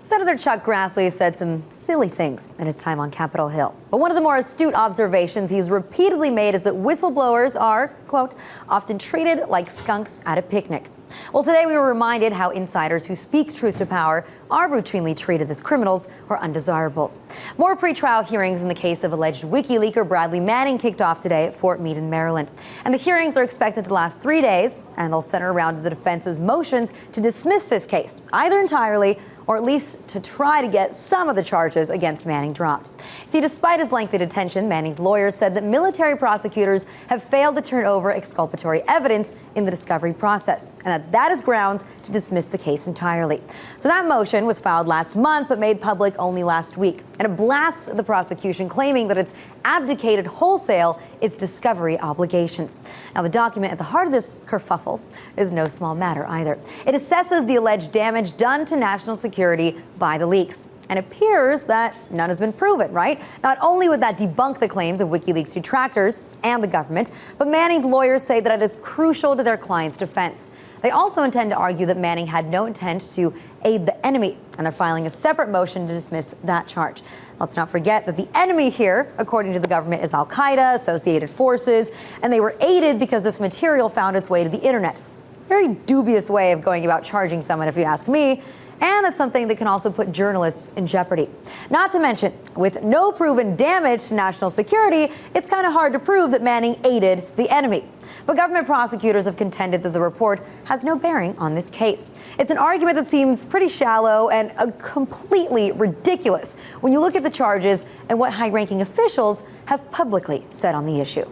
Senator Chuck Grassley said some silly things in his time on Capitol Hill. But one of the more astute observations he's repeatedly made is that whistleblowers are, quote, often treated like skunks at a picnic. Well, today we were reminded how insiders who speak truth to power are routinely treated as criminals or undesirables. More pretrial hearings in the case of alleged WikiLeaker Bradley Manning kicked off today at Fort Meade in Maryland. And the hearings are expected to last 3 days, and they'll center around the defense's motions to dismiss this case, either entirely or at least to try to get some of the charges against Manning dropped. See, despite his lengthy detention, Manning's lawyers said that military prosecutors have failed to turn over exculpatory evidence in the discovery process, and that is grounds to dismiss the case entirely. So that motion was filed last month, but made public only last week. And it blasts the prosecution, claiming that it's abdicated wholesale its discovery obligations. Now, the document at the heart of this kerfuffle is no small matter either. It assesses the alleged damage done to national security by the leaks. And it appears that none has been proven, right? Not only would that debunk the claims of WikiLeaks detractors and the government, but Manning's lawyers say that it is crucial to their client's defense. They also intend to argue that Manning had no intent to aid the enemy, and they're filing a separate motion to dismiss that charge. Let's not forget that the enemy here, according to the government, is Al-Qaeda, associated forces, and they were aided because this material found its way to the internet. Very dubious way of going about charging someone, if you ask me. And it's something that can also put journalists in jeopardy. Not to mention, with no proven damage to national security, it's kind of hard to prove that Manning aided the enemy. But government prosecutors have contended that the report has no bearing on this case. It's an argument that seems pretty shallow and completely ridiculous when you look at the charges and what high-ranking officials have publicly said on the issue.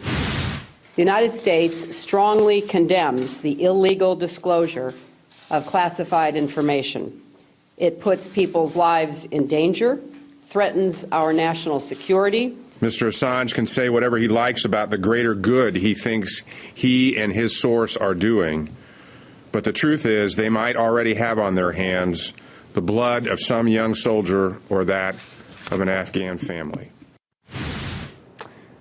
The United States strongly condemns the illegal disclosure of classified information. It puts people's lives in danger, threatens our national security. Mr. Assange can say whatever he likes about the greater good he thinks he and his source are doing, but the truth is they might already have on their hands the blood of some young soldier or that of an Afghan family.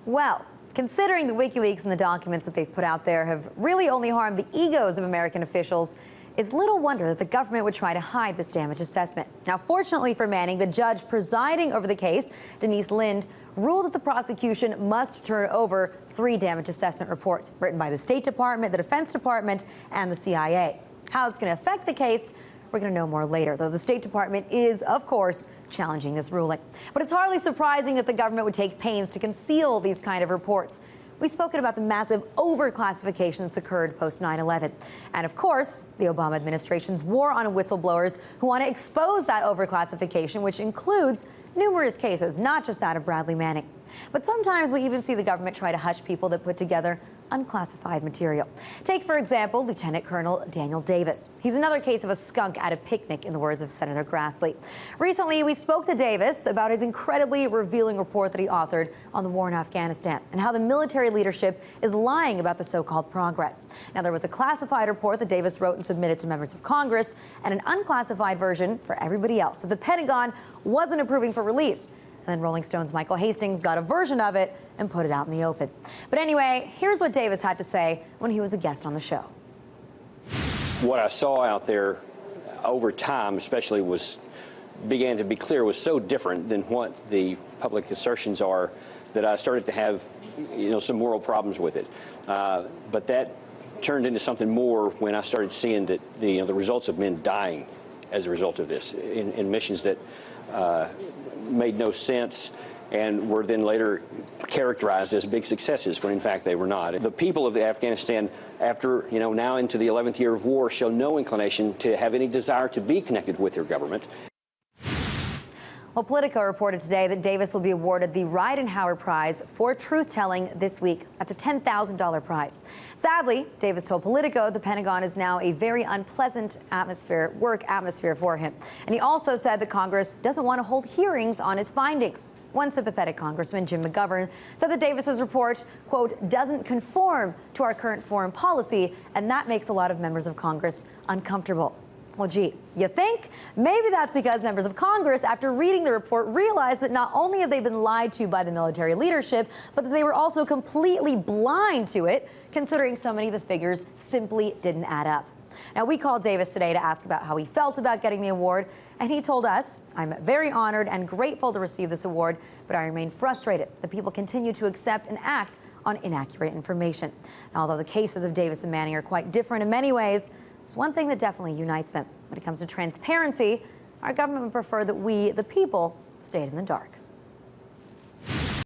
Well, considering the WikiLeaks and the documents that they've put out there have really only harmed the egos of American officials, it's little wonder that the government would try to hide this damage assessment. Now, fortunately for Manning, the judge presiding over the case, Denise Lind, ruled that the prosecution must turn over 3 damage assessment reports written by the State Department, the Defense Department, and the CIA. How it's going to affect the case, we're going to know more later, though the State Department is, of course, challenging this ruling. But it's hardly surprising that the government would take pains to conceal these kind of reports. We've spoken about the massive overclassification that's occurred post 9/11. And of course, the Obama administration's war on whistleblowers who want to expose that overclassification, which includes numerous cases, not just that of Bradley Manning. But sometimes we even see the government try to hush people that put together unclassified material. Take, for example, Lieutenant Colonel Daniel Davis. He's another case of a skunk at a picnic, in the words of Senator Grassley. Recently, we spoke to Davis about his incredibly revealing report that he authored on the war in Afghanistan and how the military leadership is lying about the so-called progress. Now, there was a classified report that Davis wrote and submitted to members of Congress and an unclassified version for everybody else. So the Pentagon wasn't approving for release. And then Rolling Stone's Michael Hastings got a version of it and put it out in the open. But anyway, here's what Davis had to say when he was a guest on the show. What I saw out there over time, especially, began to be clear was so different than what the public assertions are that I started to have, some moral problems with it. But that turned into something more when I started seeing that the results of men dying as a result of this in missions that made no sense and were then later characterized as big successes when in fact they were not. The people of Afghanistan, after now into the 11th year of war, show no inclination to have any desire to be connected with their government. Well, Politico reported today that Davis will be awarded the Reidenhauer Prize for truth-telling this week. That's a $10,000 prize. Sadly, Davis told Politico the Pentagon is now a very unpleasant work atmosphere for him. And he also said that Congress doesn't want to hold hearings on his findings. One sympathetic congressman, Jim McGovern, said that Davis's report, quote, doesn't conform to our current foreign policy, and that makes a lot of members of Congress uncomfortable. Well, gee, you think? Maybe that's because members of Congress, after reading the report, realized that not only have they been lied to by the military leadership, but that they were also completely blind to it, considering so many of the figures simply didn't add up. Now, we called Davis today to ask about how he felt about getting the award, and he told us, "I'm very honored and grateful to receive this award, but I remain frustrated that people continue to accept and act on inaccurate information." Now, although the cases of Davis and Manning are quite different in many ways, there's one thing that definitely unites them. When it comes to transparency, our government would prefer that we, the people, stayed in the dark.